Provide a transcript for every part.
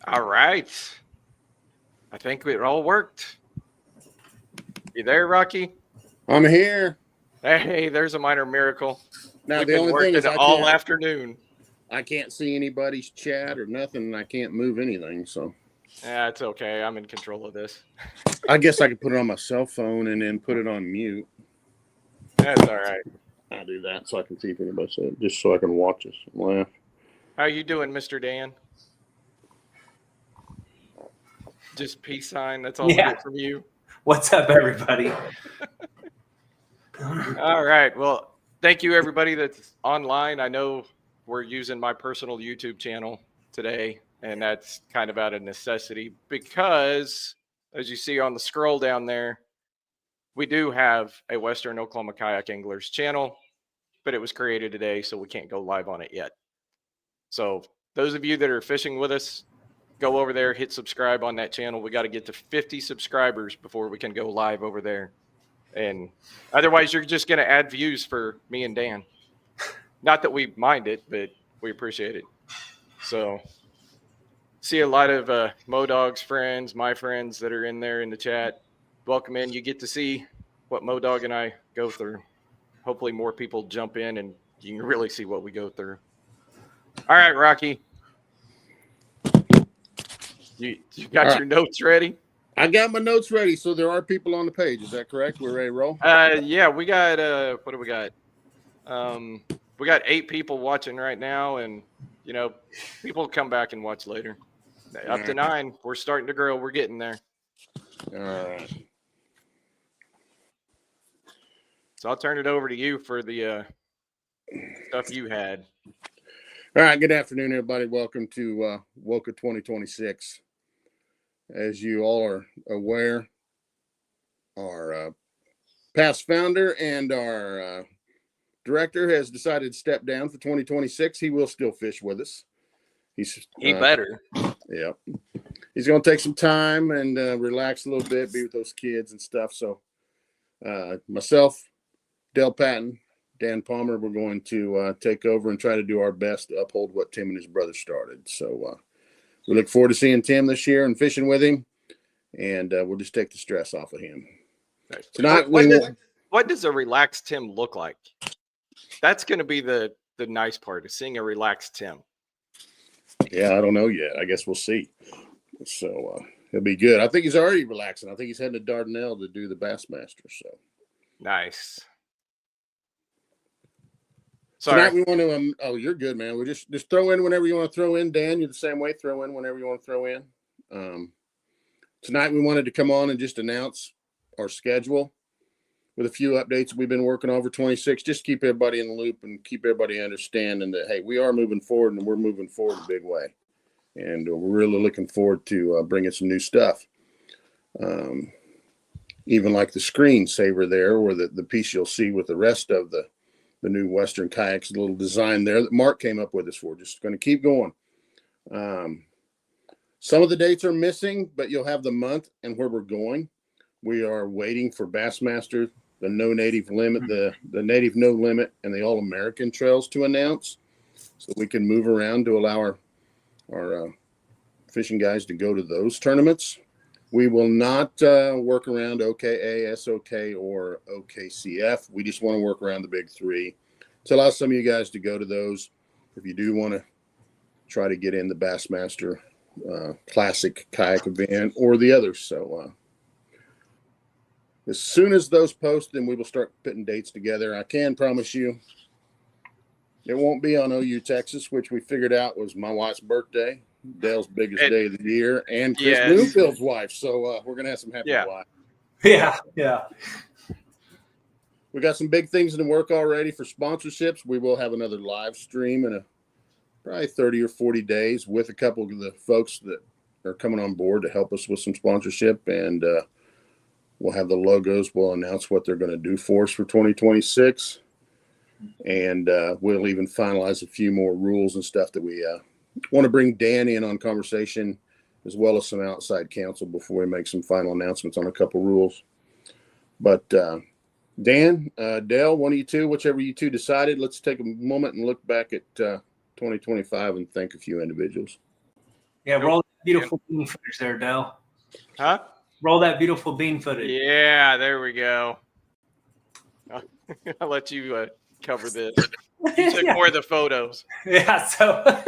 All right. I think it all worked. You there, Rocky? I'm here. Hey, there's a minor miracle. Now, We've the been only working thing is all afternoon. I can't see anybody's chat or nothing, and I can't move anything. So, yeah, it's okay. I'm in control of this. I guess I could put it on my cell phone and then put it on mute. That's all right. I'll do that so I can see if anybody said it, just so I can watch us and laugh. How you doing, Mr. Dan? Just peace sign. That's all we get from you. What's up, everybody? All right. Well, thank you, everybody that's online. I know we're using my personal YouTube channel today, and that's kind of out of necessity because, as you see on the scroll down there, we do have a Western Oklahoma Kayak Anglers channel, but it was created today, so we can't go live on it yet. So those of you that are fishing with us, go over there, hit subscribe on that channel. We got to get to 50 subscribers before we can go live over there. And otherwise, you're just going to add views for me and Dan. Not that we mind it, but we appreciate it. So see a lot of MoDog's friends, my friends that are in there in the chat. Welcome in. You get to see what MoDog and I go through. Hopefully more people jump in and you can really see what we go through. All right, Rocky. You got your notes ready? I got my notes ready, so there are people on the page. Is that correct? We're ready to roll? Yeah, we got what do we got? We got 8 people watching right now, and people come back and watch later. Up to 9. We're starting to grow. We're getting there. All right. So I'll turn it over to you for the stuff you had. All right. Good afternoon, everybody. Welcome to WOKA 2026. As you all are aware, our past founder and our director has decided to step down for 2026. He will still fish with us. He better. Yeah. He's going to take some time and relax a little bit, be with those kids and stuff. So myself, Dale Patton, Dan Palmer, we're going to take over and try to do our best to uphold what Tim and his brother started. So we look forward to seeing Tim this year and fishing with him, and we'll just take the stress off of him. Right. Tonight, what does a relaxed Tim look like? That's going to be the nice part, is seeing a relaxed Tim. Yeah, I don't know yet. I guess we'll see. So it'll be good. I think he's already relaxing. I think he's heading to Dardanelle to do the Bassmaster. So nice. Sorry. Tonight we want to. Oh, you're good, man. We just throw in whenever you want to throw in. Dan, you're the same way. Throw in whenever you want to throw in. Tonight we wanted to come on and just announce our schedule with a few updates we've been working over 26. Just keep everybody in the loop and keep everybody understanding that, hey, we are moving forward and we're moving forward a big way. And we're really looking forward to bringing some new stuff. Even like the screensaver there, or the piece you'll see with the rest of the new Western kayaks, a little design there that Mark came up with us for. Just going to keep going. Some of the dates are missing, but you'll have the month and where we're going. We are waiting for Bassmaster, the no native limit, the native no limit, and the All-American trails to announce, so we can move around to allow our fishing guys to go to those tournaments. We will not work around OKA, SOK, or OKCF. We just want to work around the big 3 to allow some of you guys to go to those if you do want to try to get in the Bassmaster Classic Kayak event or the others. So as soon as those post, then we will start putting dates together. I can promise you it won't be on OU Texas, which we figured out was my wife's birthday, Dale's biggest day of the year, and Chris Bloomfield's wife. So we're going to have some happy wives. Yeah. We got some big things in the work already for sponsorships. We will have another live stream in probably 30 or 40 days with a couple of the folks that are coming on board to help us with some sponsorship. And we'll have the logos. We'll announce what they're going to do for us for 2026. And we'll even finalize a few more rules and stuff that we want to bring Dan in on conversation, as well as some outside counsel before we make some final announcements on a couple rules. But Dan, Dale, one of you two, whichever you two decided, let's take a moment and look back at 2025 and thank a few individuals. Yeah, roll that beautiful bean footage there, Dell. Huh? Roll that beautiful bean footage. Yeah, there we go. I'll let you cover this. You took more of the photos. Yeah, so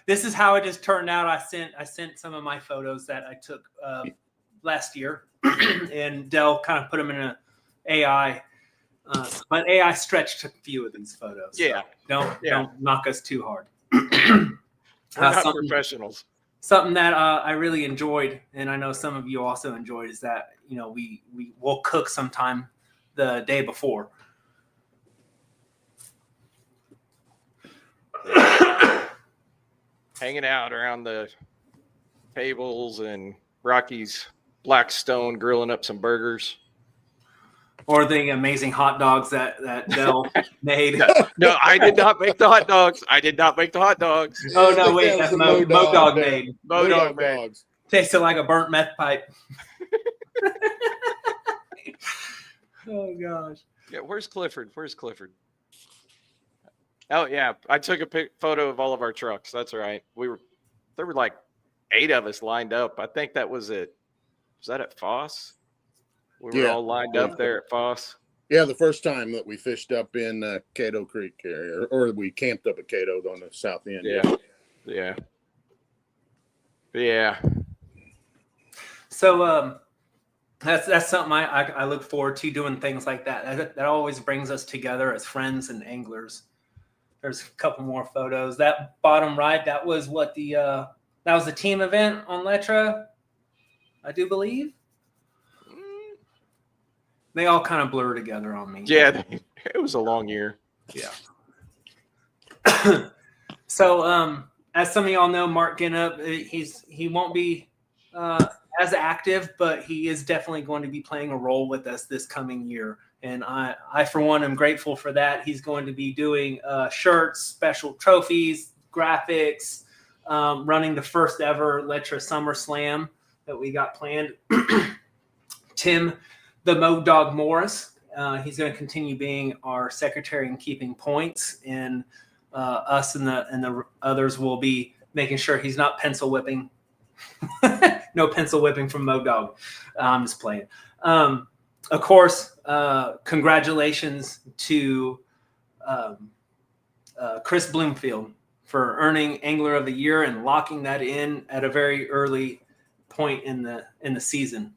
this is how it just turned out. I sent some of my photos that I took last year, and Dell kind of put them in an AI. But AI stretched a few of these photos. Yeah. So don't knock us too hard. We're not professionals. Something that I really enjoyed, and I know some of you also enjoyed, is that we will cook sometime the day before. Hanging out around the tables and Rocky's Blackstone, grilling up some burgers. Or the amazing hot dogs that Dell made. No, I did not make the hot dogs. Oh, no, wait. That's Mo Dog made. Mo Dog made. Dogs. Tasted like a burnt meth pipe. Oh, gosh. Yeah, where's Clifford? Oh, yeah. I took a photo of all of our trucks. That's right. There were like 8 of us lined up. I think that was it. Was that at Foss? We were all lined up there at Foss. Yeah, the first time that we fished up in Cato Creek area, or we camped up at Cato on the south end. Yeah. So that's something I look forward to, doing things like that. That always brings us together as friends and anglers. There's a couple more photos. That bottom right, that was that was the team event on Letra, I do believe. They all kind of blur together on me. Yeah, it was a long year. Yeah. So, as some of y'all know, Mark Ginnup, he won't be as active, but he is definitely going to be playing a role with us this coming year. And I for one, am grateful for that. He's going to be doing shirts, special trophies, graphics, running the first ever Letra Summer Slam that we got planned. Tim, the Mo Dog Morris, he's going to continue being our secretary and keeping points, and us and the others will be making sure he's not pencil whipping. No pencil whipping from Mo Dog. I'm just playing. Of course, congratulations to Chris Bloomfield for earning Angler of the Year and locking that in at a very early point in the season.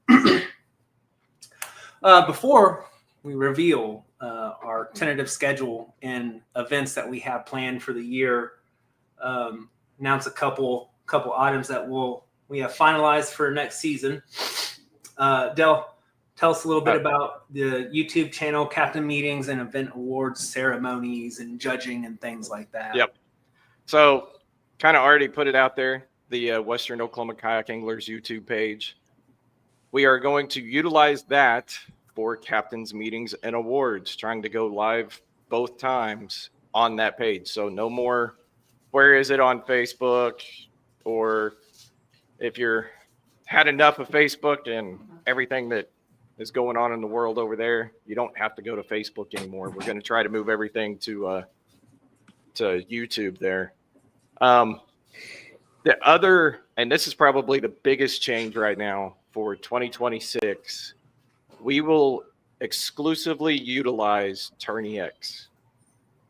Before we reveal our tentative schedule and events that we have planned for the year, announce a couple items that we have finalized for next season. Del, tell us a little bit about the YouTube channel, captain meetings, and event awards ceremonies and judging and things like that. Yep. So, kind of already put it out there, the Western Oklahoma Kayak Anglers YouTube page. We are going to utilize that for captains meetings and awards, trying to go live both times on that page. So no more, where is it on Facebook? Or if you're had enough of Facebook and everything that is going on in the world over there, you don't have to go to Facebook anymore. We're going to try to move everything to YouTube there. The other, and this is probably the biggest change right now for 2026, we will exclusively utilize TourneyX.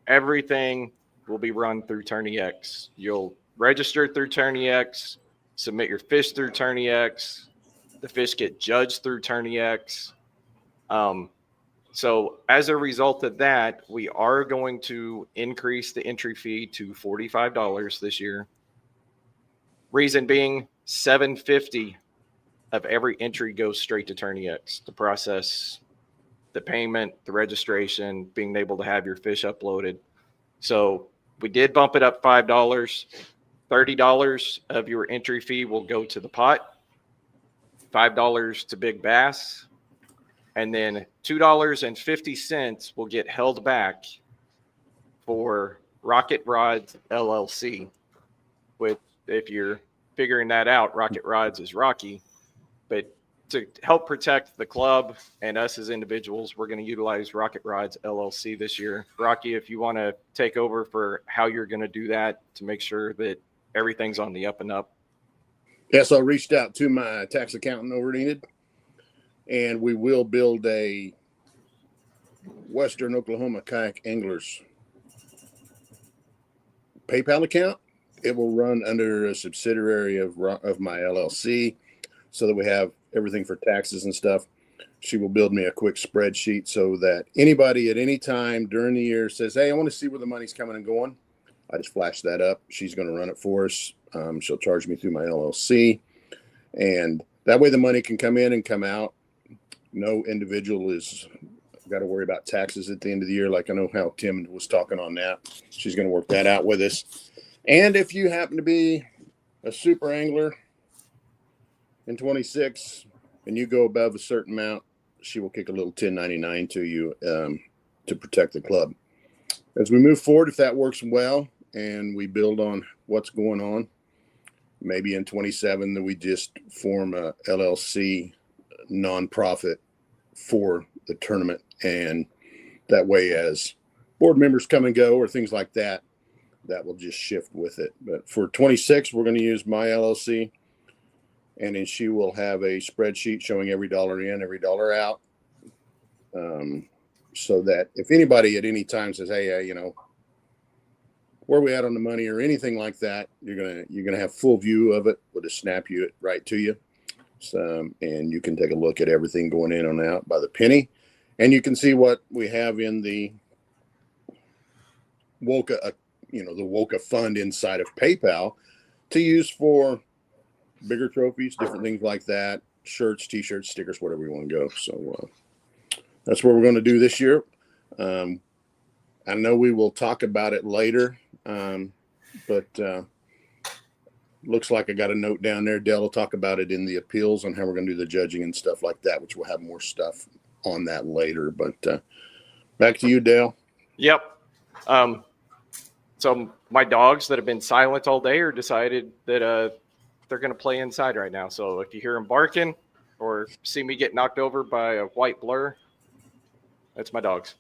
Everything will be run through TourneyX. You'll register through TourneyX, submit your fish through TourneyX. The fish get judged through TourneyX. So as a result of that, we are going to increase the entry fee to $45 this year. Reason being, $750 of every entry goes straight to TourneyX to process the payment, the registration, being able to have your fish uploaded. So We did bump it up $5. $30 of your entry fee will go to the pot, $5 to Big Bass, and then $2.50 will get held back for Rocket Rods LLC. Which, if you're figuring that out, Rocket Rods is Rocky. But to help protect the club and us as individuals, we're going to utilize Rocket Rods LLC this year. Rocky, if you want to take over for how you're going to do that to make sure that everything's on the up and up. Yes, I reached out to my tax accountant over at Enid, and we will build a Western Oklahoma Kayak Anglers PayPal account. It will run under a subsidiary of my LLC so that we have everything for taxes and stuff. She will build me a quick spreadsheet so that anybody at any time during the year says, hey, I want to see where the money's coming and going. I just flash that up. She's going to run it for us. She'll charge me through my LLC. And that way the money can come in and come out. No individual is got to worry about taxes at the end of the year. Like I know how Tim was talking on that. She's going to work that out with us. And if you happen to be a super angler in 26 and you go above a certain amount, she will kick a little 1099 to you to protect the club. As we move forward, if that works well and we build on what's going on, maybe in 27 that we just form a LLC nonprofit for the tournament. And that way, as board members come and go or things like that, that will just shift with it. But for 26, we're going to use my LLC, and then she will have a spreadsheet showing every dollar in, every dollar out. So that if anybody at any time says, hey, you know, where are we at on the money or anything like that, you're gonna have full view of it. We'll just snap it right to you. So, and you can take a look at everything going in and out by the penny, and you can see what we have in the WOKA, the WOKA fund inside of PayPal to use for bigger trophies, different things like that, shirts, t-shirts, stickers, whatever you want to go. So that's what we're going to do this year. I know we will talk about it later, but looks like I got a note down there. Dell will talk about it in the appeals on how we're going to do the judging and stuff like that, which we'll have more stuff on that later. But back to you, Dale. Yep. So my dogs that have been silent all day are decided that they're going to play inside right now. So if you hear them barking or see me get knocked over by a white blur, that's my dogs.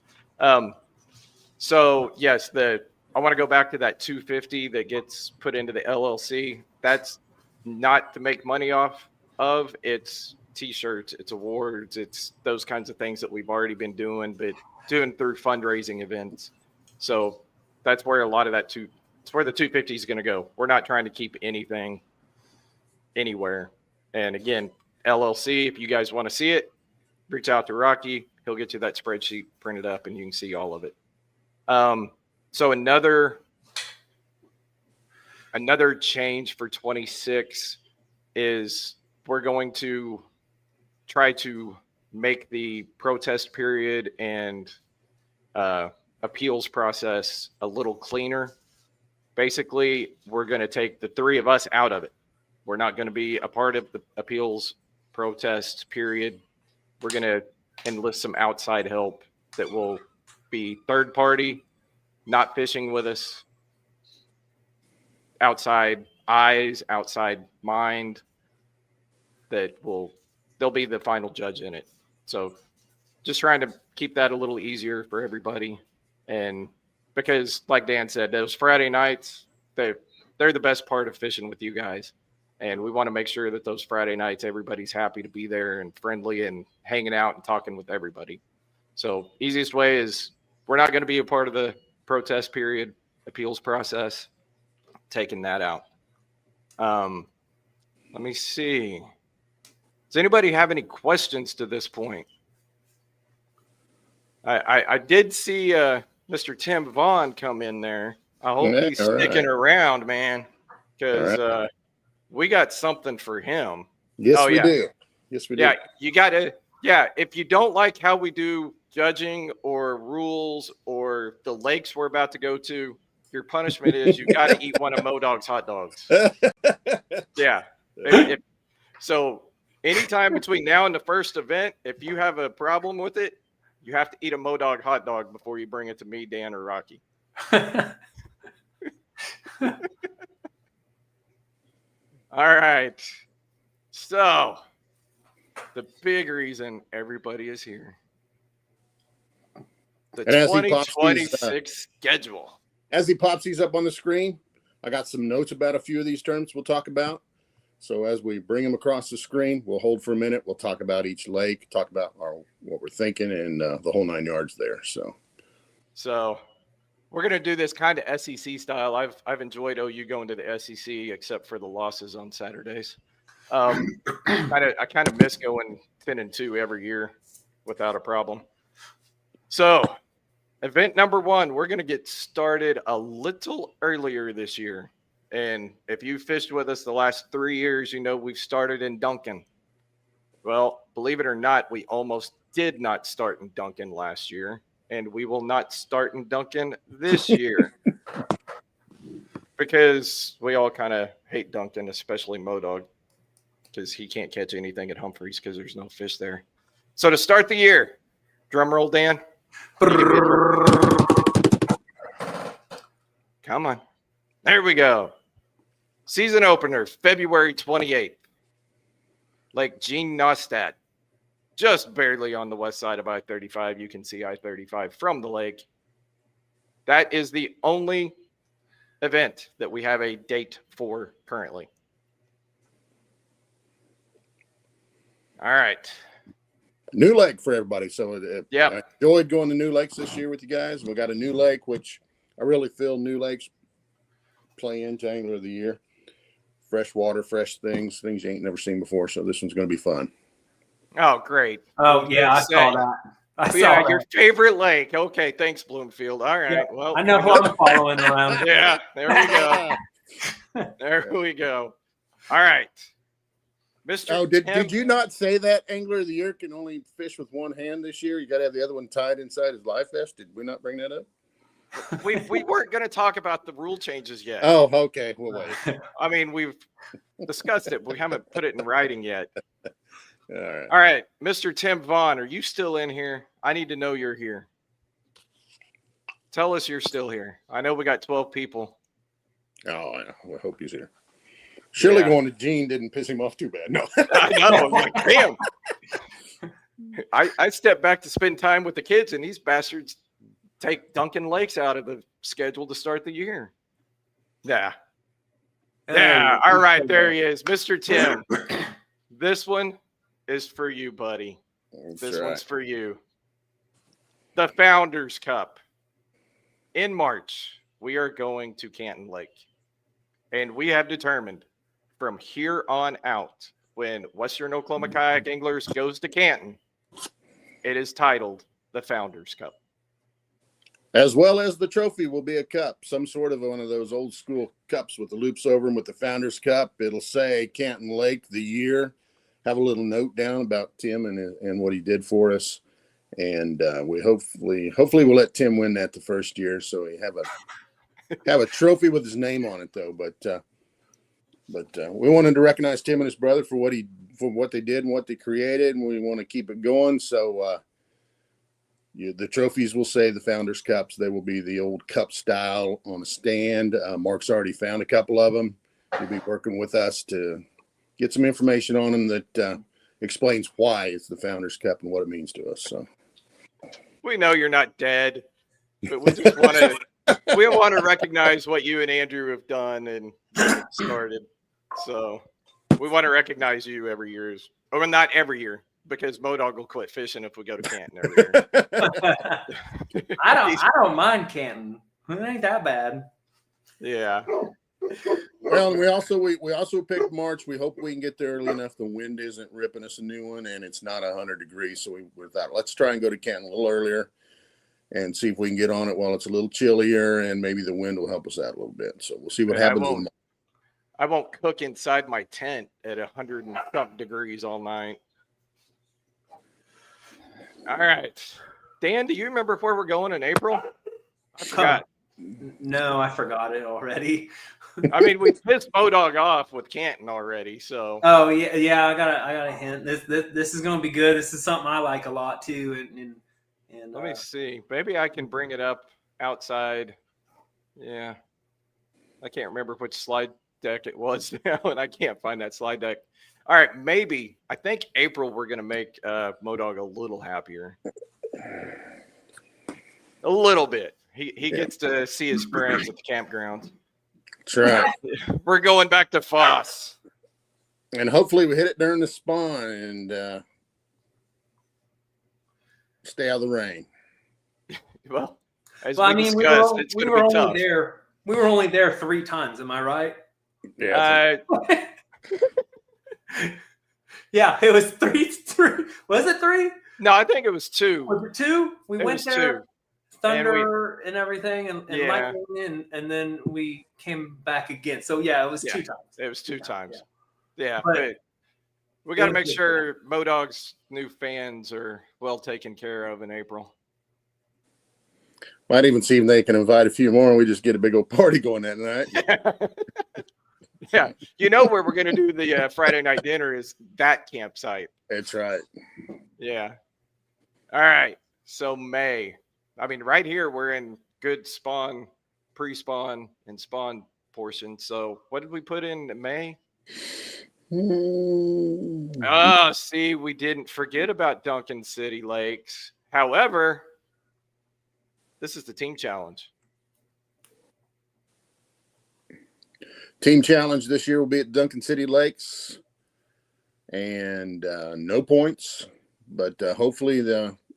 So yes, I want to go back to that 250 that gets put into the LLC. That's not to make money off of. It's t-shirts, it's awards, it's those kinds of things that we've already been doing, but doing through fundraising events. So that's where a lot of it's where the 250 is going to go. We're not trying to keep anything anywhere. And again, LLC, if you guys want to see it, reach out to Rocky. He'll get you that spreadsheet printed up and you can see all of it. So another change for 26 is we're going to try to make the protest period and appeals process a little cleaner. Basically, we're going to take the three of us out of it. We're not going to be a part of the appeals protest period. We're going to enlist some outside help that will be third party, not fishing with us, outside eyes, outside mind, they'll be the final judge in it. So just trying to keep that a little easier for everybody. And because like Dan said, those Friday nights, they're the best part of fishing with you guys. And we want to make sure that those Friday nights, everybody's happy to be there and friendly and hanging out and talking with everybody. So easiest way is we're not going to be a part of the protest period appeals process, taking that out. Let me see. Does anybody have any questions to this point? I did see Mr. Tim Vaughn come in there. I hope he's sticking around, man, because we got something for him. Yes, we do. Yes, we do. Yeah, you got to. Yeah, if you don't like how we do judging or rules or the lakes we're about to go to, Your punishment is you got to eat one of Modog's hot dogs. Yeah. So anytime between now and the first event, if you have a problem with it, you have to eat a Modog hot dog before you bring it to me, Dan, or Rocky. All right. So the big reason everybody is here. The 2026 schedule. As he pops these up on the screen, I got some notes about a few of these terms we'll talk about. So as we bring them across the screen, we'll hold for a minute. We'll talk about each lake, talk about what we're thinking, and the whole 9 yards there. So we're going to do this kind of SEC style. I've enjoyed OU going to the SEC, except for the losses on Saturdays. I kind of miss going 10-2 every year without a problem. So event number 1, we're going to get started a little earlier this year. And if you fished with us the last 3 years, you know we've started in Duncan. Well, believe it or not, we almost did not start in Duncan last year. And we will not start in Duncan this year. Because we all kind of hate Duncan, especially Modog. Because he can't catch anything at Humphreys because there's no fish there. So to start the year, drum roll, Dan. Come on. There we go. Season opener, February 28th. Lake Gene Nostad. Just barely on the west side of I-35. You can see I-35 from the lake. That is the only event that we have a date for currently. All right. New lake for everybody. So yeah, I enjoyed going to new lakes this year with you guys. We got a new lake, which I really feel new lakes play into Angler of the Year. Fresh water, fresh things you ain't never seen before. So this one's going to be fun. Oh, great. Oh, yeah, I saw that. I saw that. Your favorite lake. Okay, thanks, Bloomfield. All right. Yeah, well, I know who I'm following around. Yeah, there we go. There we go. All right. Mr. Oh, did you not say that Angler of the Year can only fish with one hand this year? You got to have the other one tied inside his live vest. Did we not bring that up? We weren't going to talk about the rule changes yet. Oh, okay. We'll wait. I mean, we've discussed it. But we haven't put it in writing yet. All right. Mr. Tim Vaughn, are you still in here? I need to know you're here. Tell us you're still here. I know we got 12 people. Oh, I hope he's here. Surely going to Gene didn't piss him off too bad. No. I know. I'm like, damn. I stepped back to spend time with the kids, and these bastards take Duncan Lakes out of the schedule to start the year. Yeah. Yeah. All right. There he is. Mr. Tim. This one is for you, buddy. This one's for you. The Founders Cup. In March, we are going to Canton Lake. And we have determined from here on out, when Western Oklahoma Kayak Anglers goes to Canton, it is titled the Founders Cup. As well as the trophy will be a cup, some sort of one of those old school cups with the loops over them with the Founders Cup. It'll say Canton Lake, the year. Have a little note down about Tim and what he did for us. And we hopefully we'll let Tim win that the first year. So we have a trophy with his name on it though. But we wanted to recognize Tim and his brother for what they did and what they created. And we want to keep it going. So the trophies will say the Founders Cups. They will be the old cup style on a stand. Mark's already found a couple of them. He'll be working with us to get some information on them that explains why it's the Founders Cup and what it means to us. So we know you're not dead, but we just want to recognize what you and Andrew have done and started. So we want to recognize you every year, or not every year, because Modog will quit fishing if we go to Canton every year. I don't mind Canton. It ain't that bad. Yeah. Well, we also picked March. We hope we can get there early enough. The wind isn't ripping us a new one, and it's not 100 degrees. So we thought, let's try and go to Canton a little earlier and see if we can get on it while it's a little chillier, and maybe the wind will help us out a little bit. So we'll see what happens. I won't cook inside my tent at 100 and something degrees all night. All right. Dan, do you remember where we're going in April? I forgot. No, I forgot it already. I mean, we pissed Bodog off with Canton already, so. Oh yeah. I got a hint. This is gonna be good. This is something I like a lot too. And Let me see. Maybe I can bring it up outside. Yeah. I can't remember which slide deck it was now, and I can't find that slide deck. All right, maybe. I think April we're gonna make Modog a little happier. A little bit. He gets to see his friends at the campground. That's right. We're going back to Foss. And hopefully we hit it during the spawn and stay out of the rain. Well, as I we mean, discussed, it's we going were to be only tough. there. We were only there 3 times. Am I right? Yeah. Yeah, it was 3. Was it 3? No, I think it was 2. Was it 2? We It went was there, 2. thunder and everything, and Yeah. lightning, and then we came back again. So yeah, it was 2 times. It was 2 times. Yeah, But but we got to was make good. sure Modog's new fans are well taken care of in April. Might even see if they can invite a few more and we just get a big old party going that night. Yeah, you know where we're going to do the Friday night dinner is that campsite. That's right. Yeah. All right. So May. I mean, right here we're in good spawn, pre-spawn, and spawn portion. So what did we put in May? Oh, see, we didn't forget about Duncan City Lakes. However, this is the team challenge. Team challenge this year will be at Duncan City Lakes, and no points, but hopefully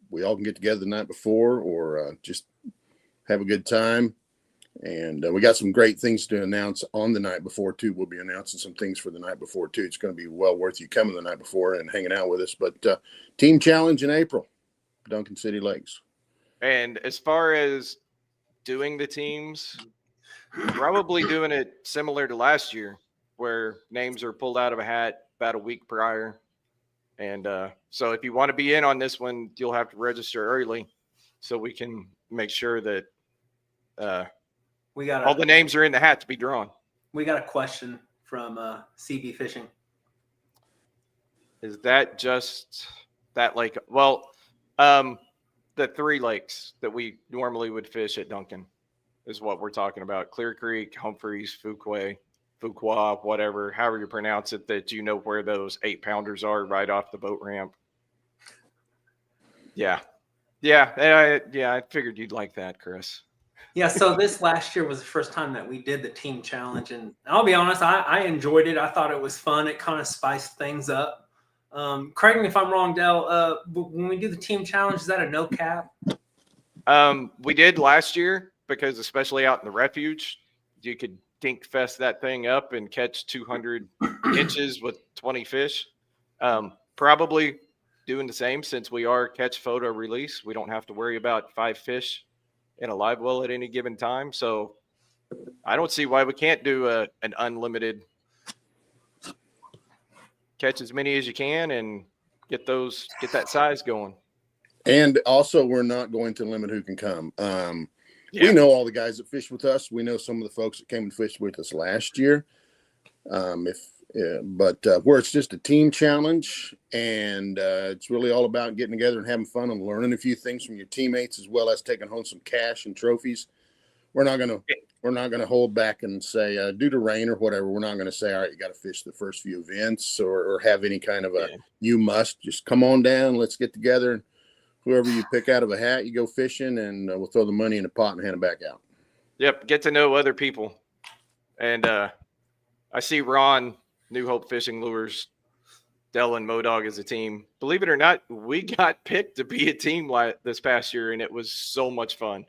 we all can get together the night before or just have a good time. And we got some great things to announce on the night before too. We'll be announcing some things for the night before too. It's going to be well worth you coming the night before and hanging out with us. But team challenge in April, Duncan City Lakes. And as far as doing the teams, probably doing it similar to last year, where names are pulled out of a hat about a week prior. And so if you want to be in on this one, you'll have to register early so we can make sure that we got all the names are in the hat to be drawn. We got a question from CB Fishing. Is that just that lake? Well, the 3 lakes that we normally would fish at Duncan is what we're talking about. Clear Creek, Humphreys, Fuqua, whatever, however you pronounce it, that you know where those 8-pounders are right off the boat ramp. Yeah. I figured you'd like that, Chris. Yeah, so this last year was the first time that we did the team challenge, and I'll be honest, I enjoyed it. I thought it was fun. It kind of spiced things up. Correct me if I'm wrong, Dell. When we do the team challenge, is that a no cap? We did last year because especially out in the refuge, you could dink fest that thing up and catch 200 inches with 20 fish. Probably doing the same since we are catch photo release. We don't have to worry about 5 fish in a live well at any given time. So I don't see why we can't do an unlimited catch as many as you can and get that size going. And also we're not going to limit who can come. We know all the guys that fish with us. We know some of the folks that came and fished with us last year. But where it's just a team challenge and it's really all about getting together and having fun and learning a few things from your teammates as well as taking home some cash and trophies. We're not gonna hold back and say due to rain or whatever. We're not gonna say all right, you got to fish the first few events or have any kind of you must. Just come on down. Let's get together. Whoever you pick out of a hat, you go fishing, and we'll throw the money in a pot and hand it back out. Yep, get to know other people. And I see Ron, New Hope Fishing Lures, Dell and Modog as a team. Believe it or not, we got picked to be a team this past year, and it was so much fun.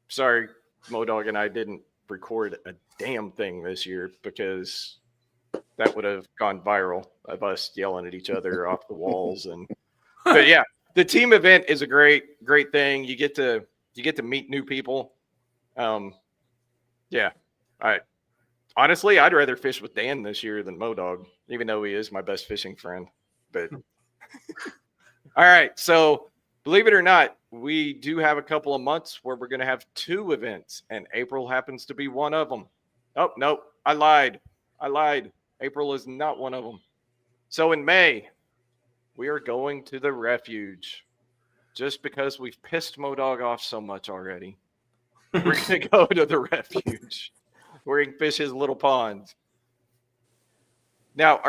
Sorry, Modog and I didn't record a damn thing this year because that would have gone viral of us yelling at each other off the walls. But yeah, the team event is a great thing. You get to meet new people. Honestly, I'd rather fish with Dan this year than Modog, even though he is my best fishing friend. But all right, so believe it or not, we do have a couple of months where we're going to have 2 events, and April happens to be one of them. Oh, no, I lied. April is not one of them. So in May, we are going to the refuge just because we've pissed Modog off so much already. We're going to go to the refuge where he can fish his little ponds. Now,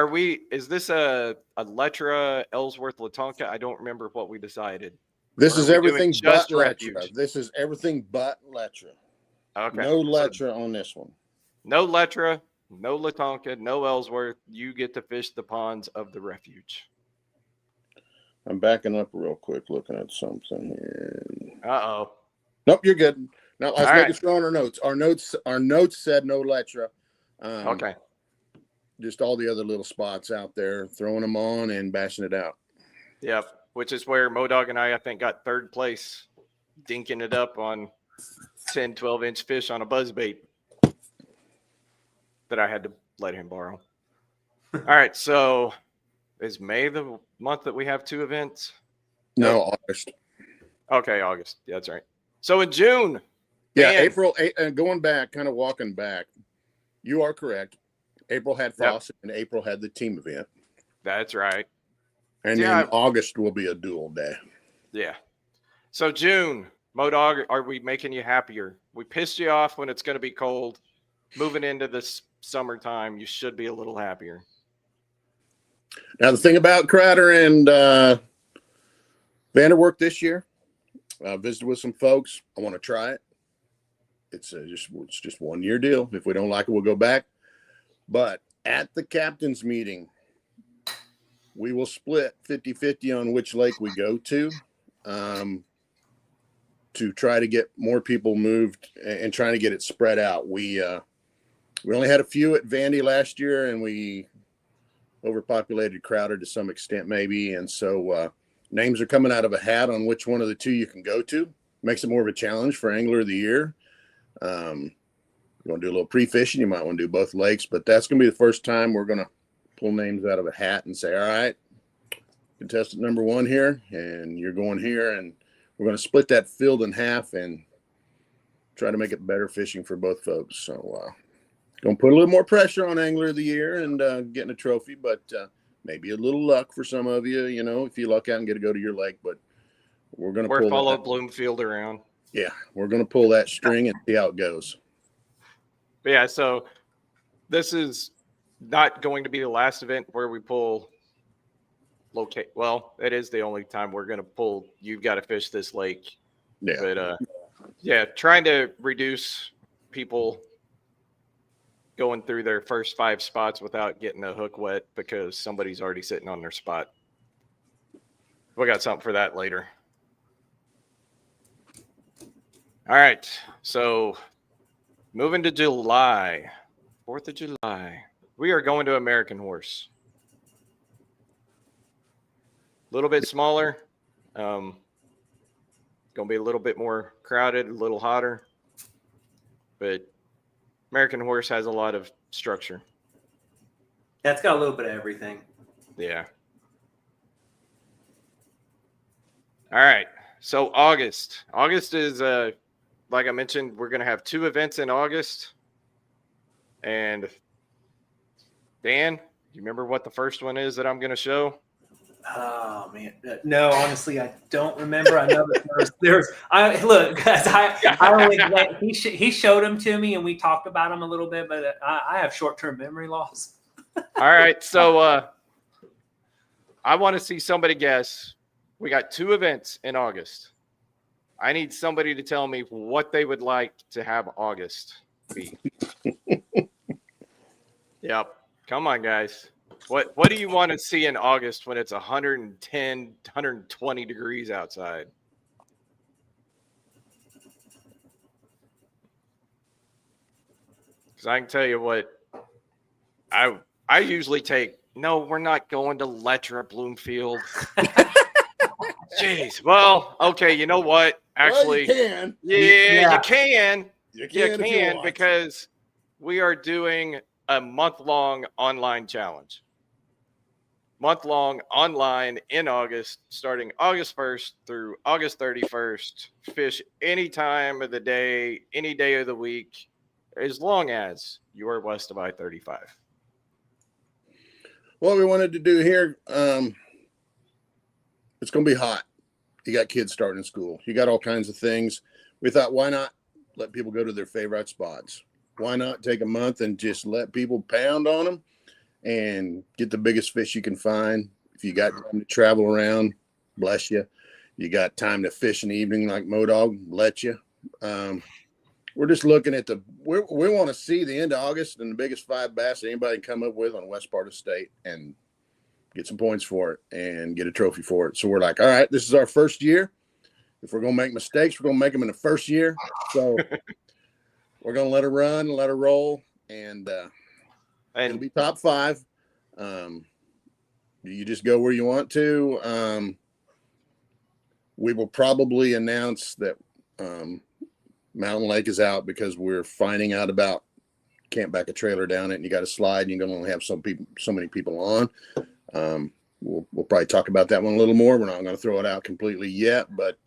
is this a Letra, Ellsworth, Latonka? I don't remember what we decided. This is everything but refuge? Letra. This is everything but Letra. Okay. No Letra on this one. No Letra, no Latonka, no Ellsworth. You get to fish the ponds of the refuge. I'm backing up real quick, looking at something here. Uh-oh. Nope, you're good. Now let's All make right. it on our notes. Our notes said no Letra. Okay. Just all the other little spots out there, throwing them on and bashing it out. Yep. Which is where Modog and I think, got 3rd place, dinking it up on 10, 12-inch fish on a buzzbait that I had to let him borrow. All right. So is May the month that we have 2 events? No, August. Okay, August. Yeah, that's right. So in June. Yeah, Dan. April, going back, kind of walking back, you are correct. April had Fawcett, and April had the team event. That's right. And then August will be a dual day. Yeah. So June, Modog, are we making you happier? We pissed you off when it's going to be cold. Moving into this summertime, you should be a little happier. Now, the thing about Crowder and Vanderwerk this year, I visited with some folks. I want to try it. It's just 1 year deal. If we don't like it, we'll go back. But at the captain's meeting, we will split 50-50 on which lake we go to try to get more people moved and trying to get it spread out. We only had a few at Vandy last year, and we overpopulated Crowder to some extent maybe. And so names are coming out of a hat on which one of the 2 you can go to. Makes it more of a challenge for Angler of the Year. You want to do a little pre-fishing, you might want to do both lakes, but that's going to be the first time we're going to pull names out of a hat and say, all right, contestant number 1 here, and you're going here, and we're going to split that field in half and try to make it better fishing for both folks. So going to put a little more pressure on Angler of the Year and getting a trophy, but maybe a little luck for some of you, if you luck out and get to go to your lake, but we're going to follow Bloomfield around. Yeah, we're going to pull that string and see how it goes. But yeah, so this is not going to be the last event where we pull locate. Well, it is the only time we're going to pull. You've got to fish this lake. Yeah. But yeah, trying to reduce people going through their first 5 spots without getting a hook wet because somebody's already sitting on their spot. We got something for that later. All right, so moving to July, 4th of July, we are going to American Horse. A little bit smaller, going to be a little bit more crowded, a little hotter, but American Horse has a lot of structure. Yeah, it's got a little bit of everything. Yeah. All right, so August. August is like I mentioned, we're going to have 2 events in August. And Dan, do you remember what the first one is that I'm going to show? Oh man, no, honestly, I don't remember. I know that look, guys, I only he showed them to me and we talked about them a little bit, but I have short-term memory loss. All right, so I want to see somebody guess. We got 2 events in August. I need somebody to tell me what they would like to have August be. Yep. Come on, guys. What do you want to see in August when it's 110, 120 degrees outside? Because I can tell you what, I usually take, no, we're not going to Letra Bloomfield. Jeez. Well, okay, you know what? Actually, well, you can. Yeah, you can. You can because we are doing a month-long online challenge. month long online in August, starting August 1st through August 31st. Fish any time of the day, any day of the week, as long as you are west of I-35. What we wanted to do here, it's going to be hot. You got kids starting school. You got all kinds of things. We thought, why not let people go to their favorite spots? Why not take a month and just let people pound on them and get the biggest fish you can find? If you got time to travel around, bless you. You got time to fish in the evening like Modog, let you. We're just looking at we want to see the end of August and the biggest 5 bass that anybody can come up with on the west part of the state and get some points for it and get a trophy for it. So we're like, all right, this is our first year. If we're going to make mistakes, we're going to make them in the first year. So we're going to let her run, let her roll, and it'll be top 5. You just go where you want to. We will probably announce that Mountain Lake is out because we're finding out about can't back a trailer down it and you got to slide and you're going to only have so many people on. We'll probably talk about that one a little more. We're not going to throw it out completely yet, but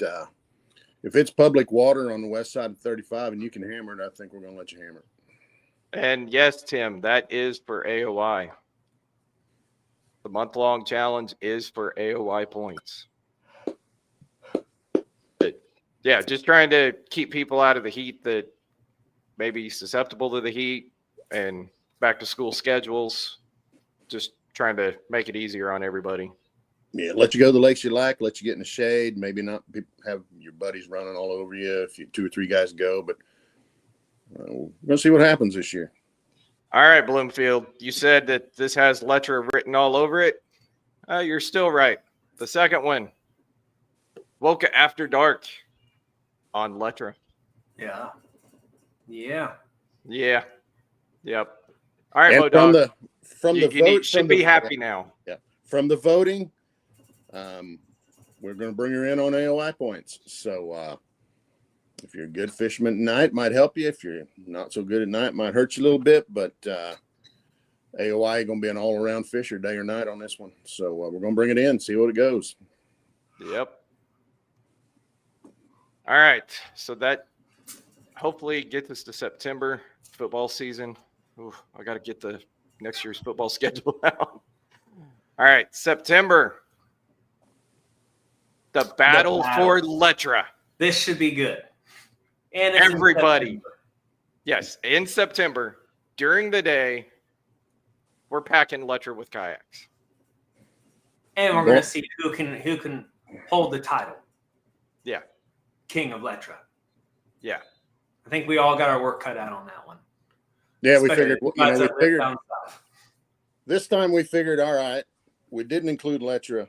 if it's public water on the west side of 35 and you can hammer it, I think we're going to let you hammer it. And yes, Tim, that is for AOI. The month-long challenge is for AOI points. But yeah, just trying to keep people out of the heat that may be susceptible to the heat and back to school schedules. Just trying to make it easier on everybody. Yeah, let you go to the lakes you like, let you get in the shade, maybe not have your buddies running all over you if 2 or 3 guys go, but we're going to see what happens this year. All right, Bloomfield, you said that this has Letra written all over it. You're still right. The second one, WOKA After Dark on Letra. Yeah. Yep. All right, And Modog. From the vote, you should be happy now. Yeah. From the voting, we're going to bring her in on AOI points. So if you're a good fisherman at night, might help you. If you're not so good at night, might hurt you a little bit. But AOI going to be an all-around fisher day or night on this one. So we're going to bring it in, see what it goes. Yep. All right. So that hopefully gets us to September football season. Ooh, I got to get the next year's football schedule out. All right. September. The battle for Letra. This should be good. And everybody. Yes. In September, during the day, we're packing Letra with kayaks. And we're going to see who can hold the title. Yeah. King of Letra. Yeah. I think we all got our work cut out on that one. Yeah, we figured, this time we figured, all right, we didn't include Letra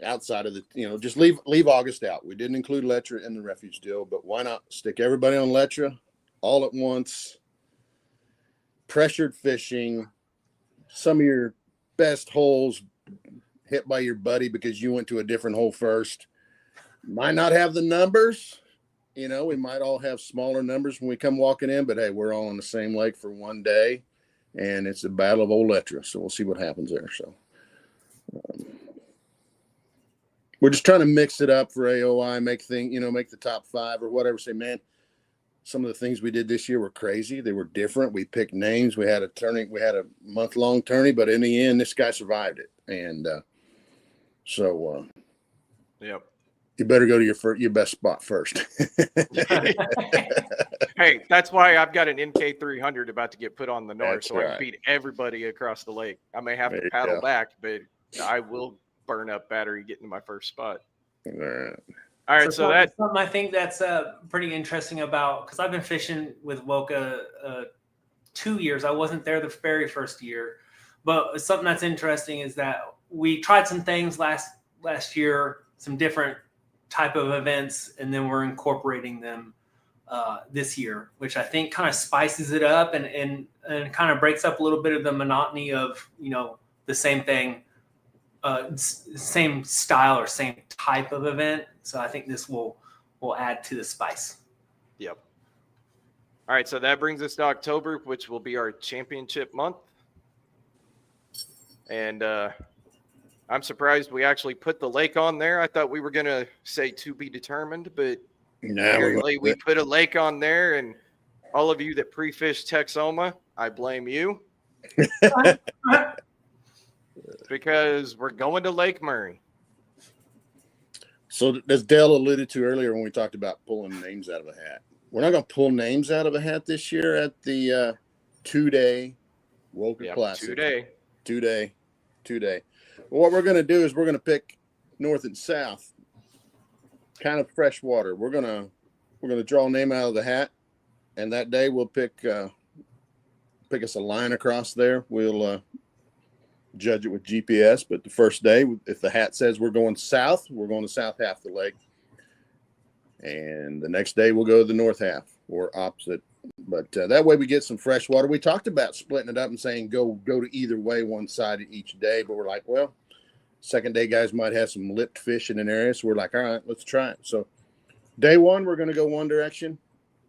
outside of the, just leave August out. We didn't include Letra in the refuge deal, but why not stick everybody on Letra all at once? Pressured fishing, some of your best holes hit by your buddy because you went to a different hole first. Might not have the numbers. We might all have smaller numbers when we come walking in, but hey, we're all on the same lake for one day, and it's the Battle of Old Letra. So we'll see what happens there. So we're just trying to mix it up for AOI, make the top 5 or whatever. Say, man, some of the things we did this year were crazy. They were different. We picked names. We had a tourney. We had a month-long tourney, but in the end, this guy survived it. And yep. You better go to your best spot first. Hey, that's why I've got an NK300 about to get put on the north, so right. I can beat everybody across the lake. I may have There to you paddle go. back, but I will burn up battery getting to my first spot. All right. All right, so that's something I think that's pretty interesting about, because I've been fishing with WOKA 2 years. I wasn't there the very first year, but something that's interesting is that we tried some things last year, some different type of events, and then we're incorporating them this year, which I think kind of spices it up and kind of breaks up a little bit of the monotony of the same thing, same style or same type of event. So I think this will add to the spice. Yep. All right, so that brings us to October, which will be our championship month. And I'm surprised we actually put the lake on there. I thought we were going to say to be determined, but apparently we put a lake on there. And all of you that pre-fish Texoma, I blame you. Because we're going to Lake Murray. So as Dale alluded to earlier when we talked about pulling names out of a hat, we're not going to pull names out of a hat this year at the 2-day WOKA Classic. 2-day. Well, what we're going to do is we're going to pick north and south, kind of fresh water. We're going to draw a name out of the hat, and that day we'll pick us a line across there. We'll judge it with GPS, but the first day, if the hat says we're going south, we're going to south half the lake, and the next day we'll go to the north half or opposite. But that way we get some fresh water. We talked about splitting it up and saying go to either way, one side each day, but we're like, well, second day guys might have some lipped fish in an area, so we're like, all right, let's try it. So day one we're going to go one direction,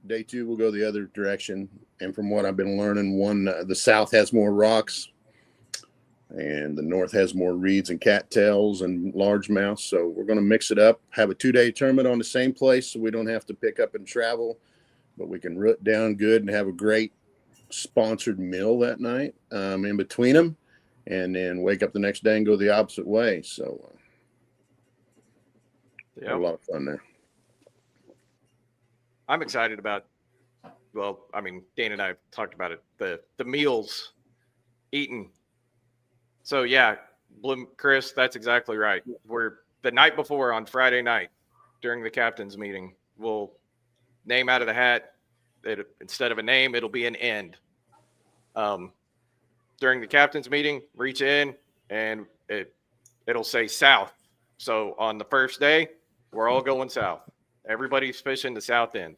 day two we'll go the other direction, and from what I've been learning, the south has more rocks and the north has more reeds and cattails and largemouth. So we're going to mix it up, have a 2-day tournament on the same place so we don't have to pick up and travel, but we can root down good and have a great sponsored meal that night in between them, and then wake up the next day and go the opposite way. So a lot of fun there. I'm excited about, well, I mean, Dan and I have talked about it, the meals eaten. So yeah, Chris, that's exactly right. We're the night before on Friday night during the captain's meeting, we'll name out of the hat. Instead of a name, it'll be an end. During the captain's meeting, reach in and it'll say south. So on the first day, we're all going south. Everybody's fishing the south end.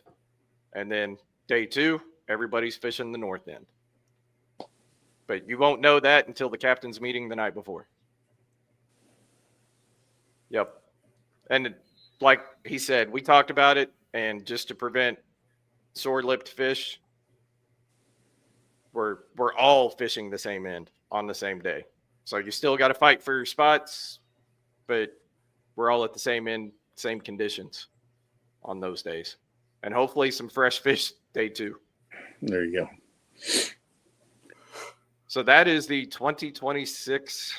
And then day two, everybody's fishing the north end. But you won't know that until the captain's meeting the night before. Yep. And like he said, we talked about it, and just to prevent sore-lipped fish, we're all fishing the same end on the same day. So you still got to fight for your spots, but we're all at the same end, same conditions on those days. And hopefully some fresh fish day two. There you go. So that is the 2026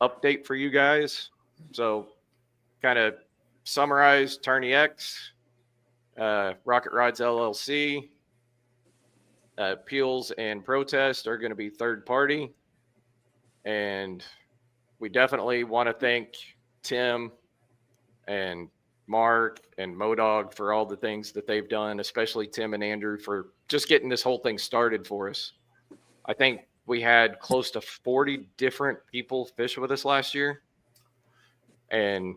update for you guys. So kind of summarize Tourney X, Rocket Rides LLC, Peels and Protest are going to be third party. And we definitely want to thank Tim and Mark and Modog for all the things that they've done, especially Tim and Andrew for just getting this whole thing started for us. I think we had close to 40 different people fish with us last year. And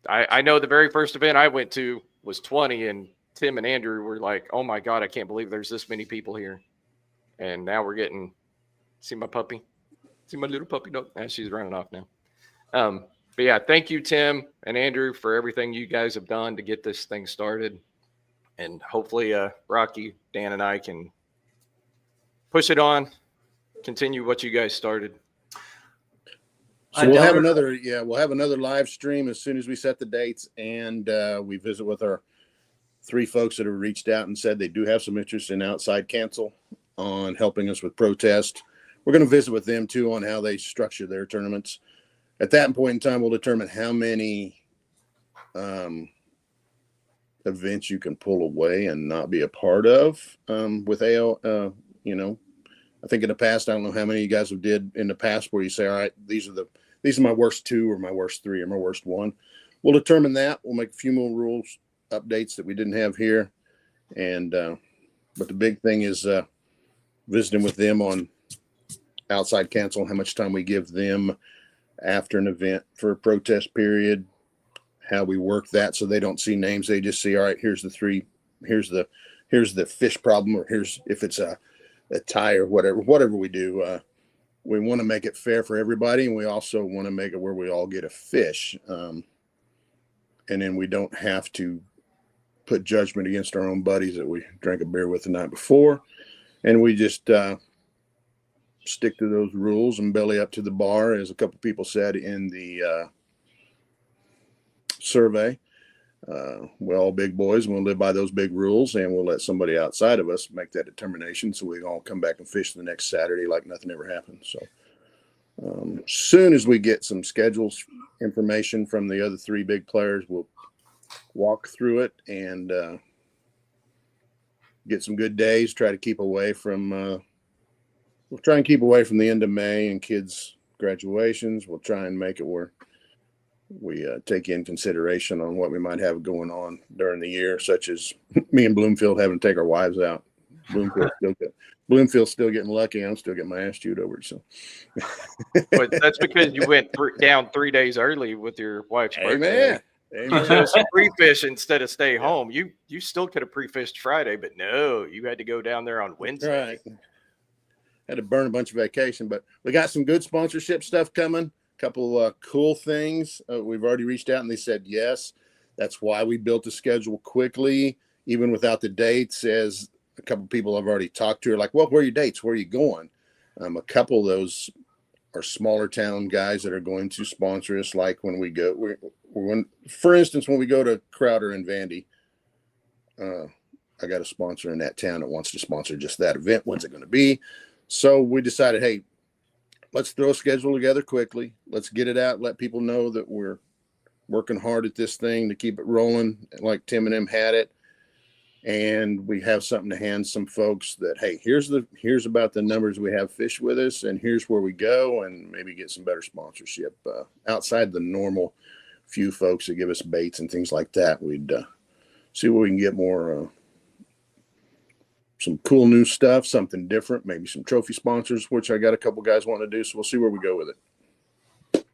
I know the very first event I went to was 20, and Tim and Andrew were like, oh my God, I can't believe there's this many people here. And now we're getting, see my puppy? See my little puppy dog? She's running off now. But yeah, thank you, Tim and Andrew, for everything you guys have done to get this thing started. And hopefully Rocky, Dan, and I can push it on, continue what you guys started. So we'll have another live stream as soon as we set the dates, and we visit with our 3 folks that have reached out and said they do have some interest in outside cancel on helping us with Protest. We're going to visit with them too on how they structure their tournaments. At that point in time, we'll determine how many events you can pull away and not be a part of with AL. I think in the past, I don't know how many of you guys have did in the past where you say, all right, these are my worst 2 or my worst 3 or my worst 1. We'll determine that. We'll make a few more rules updates that we didn't have here. And, but the big thing is visiting with them on outside cancel, how much time we give them after an event for a protest period, how we work that so they don't see names. They just see, all right, here's the 3, here's the fish problem, or here's if it's a tie or whatever we do. We want to make it fair for everybody, and we also want to make it where we all get a fish. And then we don't have to put judgment against our own buddies that we drank a beer with the night before. And we just stick to those rules and belly up to the bar, as a couple people said in the survey. We're all big boys and we'll live by those big rules, and we'll let somebody outside of us make that determination so we can all come back and fish the next Saturday like nothing ever happened. So soon as we get some schedules information from the other three big players, we'll walk through it and get some good days. Try to keep away from we'll try and keep away from the end of May and kids' graduations. We'll try and make it where we take in consideration on what we might have going on during the year, such as me and Bloomfield having to take our wives out. Bloomfield's still getting lucky. I'm still getting my ass chewed over. So, but that's because you went down 3 days early with your wife's birthday. Amen. You chose to pre-fish instead of stay home. You still could have pre-fished Friday, but no, you had to go down there on Wednesday. Right. Had to burn a bunch of vacation, but we got some good sponsorship stuff coming. Couple cool things. We've already reached out and they said yes. That's why we built the schedule quickly, even without the dates. As a couple people I've already talked to are like, well, where are your dates? Where are you going? A couple of those are smaller town guys that are going to sponsor us. Like when we go, for instance, when we go to Crowder and Vandy, I got a sponsor in that town that wants to sponsor just that event. When's it going to be? So we decided, hey, let's throw a schedule together quickly. Let's get it out. Let people know that we're working hard at this thing to keep it rolling like Tim and them had it. And we have something to hand some folks that, hey, here's about the numbers we have fish with us, and here's where we go, and maybe get some better sponsorship outside the normal few folks that give us baits and things like that. We'd see what we can get more some cool new stuff, something different, maybe some trophy sponsors, which I got a couple guys want to do. So we'll see where we go with it.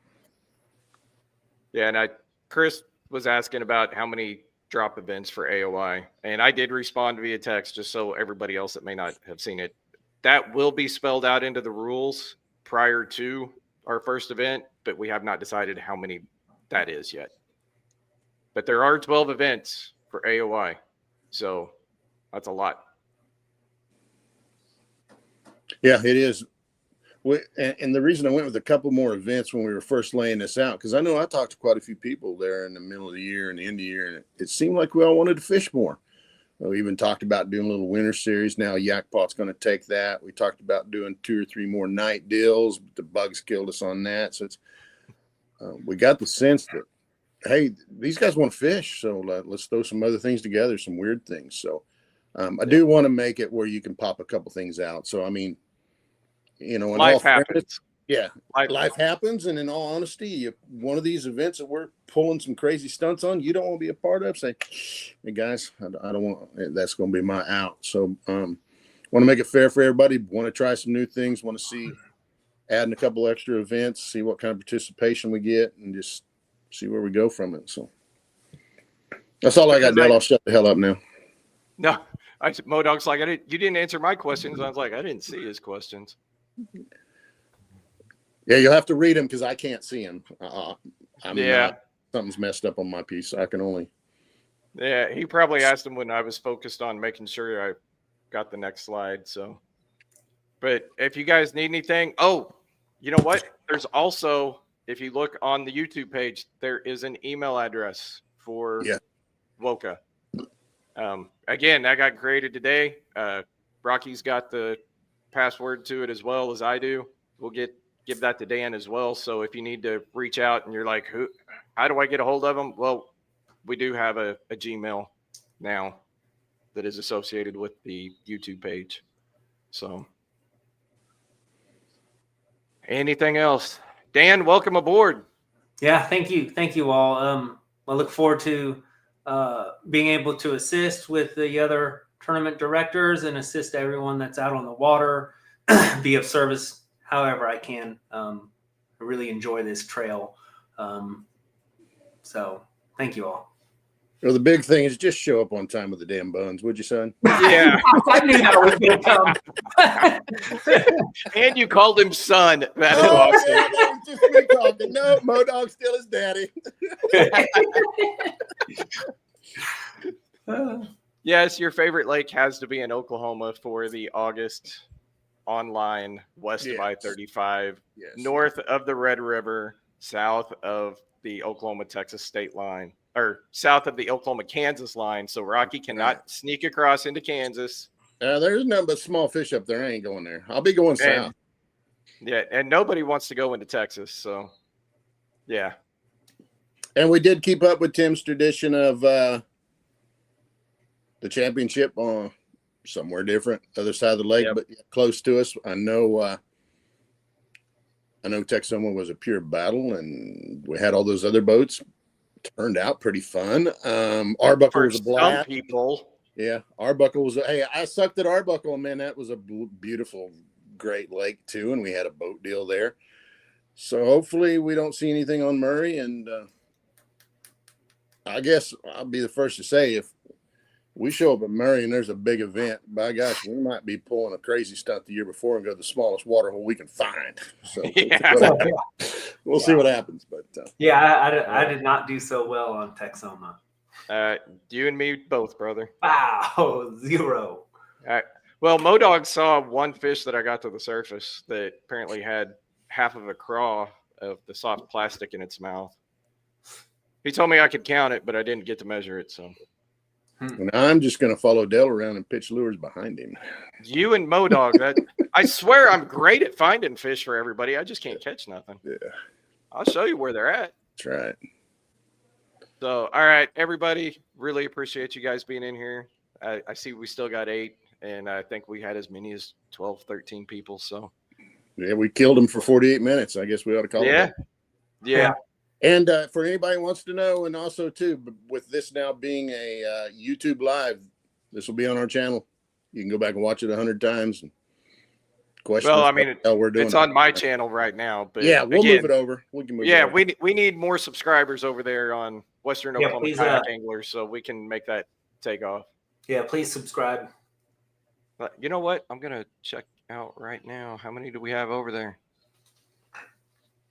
Yeah. And Chris was asking about how many drop events for AOI. And I did respond via text just so everybody else that may not have seen it. That will be spelled out into the rules prior to our first event, but we have not decided how many that is yet. But there are 12 events for AOI. So that's a lot. Yeah, it is. And the reason I went with a couple more events when we were first laying this out, because I know I talked to quite a few people there in the middle of the year and the end of the year, and it seemed like we all wanted to fish more. We even talked about doing a little winter series. Now Yakpot's going to take that. We talked about doing 2 or 3 more night deals, but the bugs killed us on that. So it's we got the sense that, hey, these guys want to fish, so let's throw some other things together, some weird things. So I do want to make it where you can pop a couple things out. So, I mean, you know, life happens. Yeah, life happens. And in all honesty, if one of these events that we're pulling some crazy stunts on, you don't want to be a part of, say, hey, guys, I don't want, that's going to be my out. So want to make it fair for everybody, want to try some new things, want to see adding a couple extra events, see what kind of participation we get, and just see where we go from it. So that's all I got, Dale. I'll shut the hell up now. No, Modog's like, you didn't answer my questions. I was like, I didn't see his questions. Yeah, you'll have to read them because I can't see them. Something's messed up on my piece. I can only. Yeah, he probably asked him when I was focused on making sure I got the next slide. So, but if you guys need anything, you know what? There's also, if you look on the YouTube page, there is an email address for WOKA. Again, that got created today. Rocky's got the password to it as well as I do. We'll give that to Dan as well. So if you need to reach out and you're like, how do I get a hold of them? Well, we do have a Gmail now that is associated with the YouTube page. So anything else? Dan, welcome aboard. Yeah, thank you. Thank you all. I look forward to being able to assist with the other tournament directors and assist everyone that's out on the water, be of service however I can. I really enjoy this trail. So thank you all. Well, the big thing is just show up on time with the damn buns, would you, son? Yeah. I knew that was going to come. And you called him son. That's awesome. awesome. Yeah, that was just me talking. No, Modog still is daddy. Yes, your favorite lake has to be in Oklahoma for the August online, west of Yes. I-35, Yes. north of the Red River, south of the Oklahoma-Texas state line, or south of the Oklahoma-Kansas line. So Rocky cannot sneak across into Kansas. There's nothing but small fish up there. I ain't going there. I'll be going south. Yeah, and nobody wants to go into Texas. So, yeah. And we did keep up with Tim's tradition of the championship on somewhere different, other side of the lake, but close to us. I know Texoma was a pure battle, and we had all those other boats. Turned out pretty fun. Arbuckle was a blast. Some people. Yeah, Arbuckle was. Hey, I sucked at Arbuckle, and man, that was a beautiful, great lake too, and we had a boat deal there. So hopefully we don't see anything on Murray, and I guess I'll be the first to say if we show up at Murray and there's a big event, by gosh, we might be pulling a crazy stunt the year before and go to the smallest water hole we can find. So we'll see what happens. But I did not do so well on Texoma. You and me both, brother. Wow, 0. Well, Modog saw one fish that I got to the surface that apparently had half of a craw of the soft plastic in its mouth. He told me I could count it, but I didn't get to measure it. So and I'm just going to follow Dale around and pitch lures behind him. You and Modog, I swear I'm great at finding fish for everybody. I just can't catch nothing. Yeah. I'll show you where they're at. That's right. So, all right, everybody, really appreciate you guys being in here. I see we still got 8, and I think we had as many as 12, 13 people. So, yeah, we killed them for 48 minutes. I guess we ought to call it. Yeah. And for anybody who wants to know, and also too, with this now being a YouTube live, this will be on our channel. You can go back and watch it 100 times. And question. Well, I mean, we're doing it's on my channel right now, but yeah, we'll move it over. We can move. Yeah, it over. we need more subscribers over there on Western Oklahoma Kayak Anglers, so we can make that take off. Yeah, please subscribe. But you know what? I'm gonna check out right now. How many do we have over there?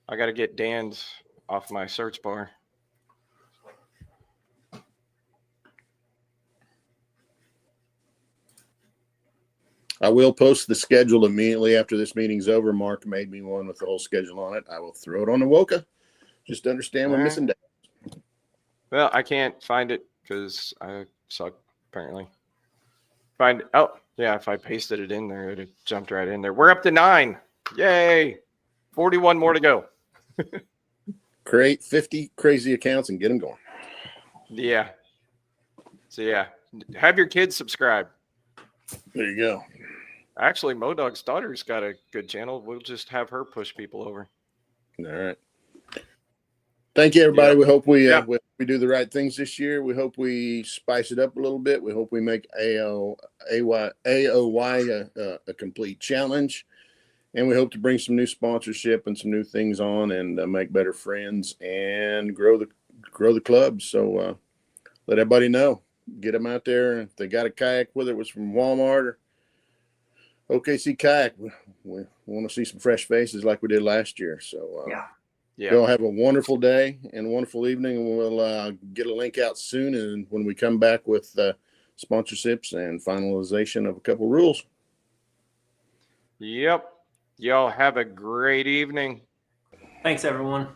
I got to get Dan's off my search bar. I will post the schedule immediately after this meeting's over. Mark made me one with the whole schedule on it. I will throw it on the WOKA. Just understand we're missing days. Well, I can't find it because I suck, apparently. If I pasted it in there, it jumped right in there. We're up to 9. Yay. 41 more to go. Create 50 crazy accounts and get them going. Yeah. So, yeah. Have your kids subscribe. There you go. Actually, Modog's daughter's got a good channel. We'll just have her push people over. All right. Thank you, everybody. We hope we do the right things this year. We hope we spice it up a little bit. We hope we make AOY a complete challenge. And we hope to bring some new sponsorship and some new things on and make better friends and grow the club. So let everybody know. Get them out there. If they got a kayak, whether it was from Walmart or OKC Kayak, we want to see some fresh faces like we did last year. So y'all have a wonderful day and a wonderful evening. And we'll get a link out soon. And when we come back with sponsorships and finalization of a couple rules. Yep. Y'all have a great evening. Thanks, everyone.